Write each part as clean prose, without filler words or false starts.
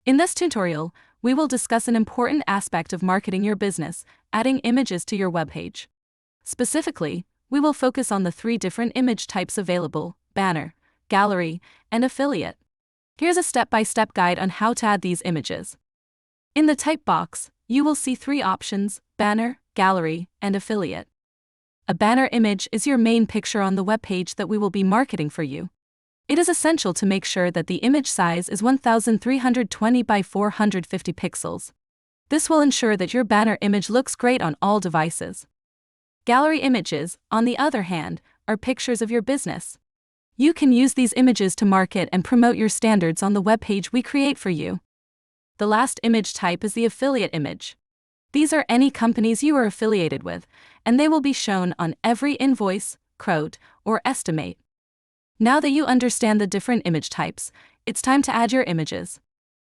In this tutorial, we will discuss an important aspect of marketing your business, adding images to your webpage. Specifically, we will focus on the 3 different image types available: banner, gallery, and affiliate. Here's a step-by-step guide on how to add these images. In the type box, you will see 3 options: banner, gallery, and affiliate. A banner image is your main picture on the webpage that we will be marketing for you. It is essential to make sure that the image size is 1320 by 450 pixels. This will ensure that your banner image looks great on all devices. Gallery images, on the other hand, are pictures of your business. You can use these images to market and promote your standards on the webpage we create for you. The last image type is the affiliate image. These are any companies you are affiliated with, and they will be shown on every invoice, quote, or estimate. Now that you understand the different image types, it's time to add your images.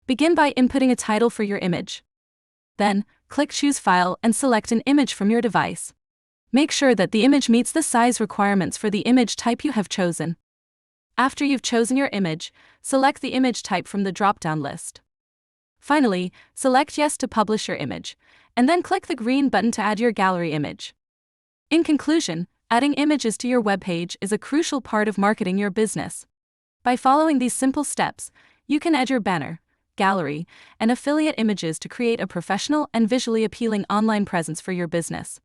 Begin by inputting a title for your image. Then, click Choose File and select an image from your device. Make sure that the image meets the size requirements for the image type you have chosen. After you've chosen your image, select the image type from the drop-down list. Finally, select Yes to publish your image, and then click the green button to add your gallery image. In conclusion, adding images to your webpage is a crucial part of marketing your business. By following these simple steps, you can add your banner, gallery, and affiliate images to create a professional and visually appealing online presence for your business.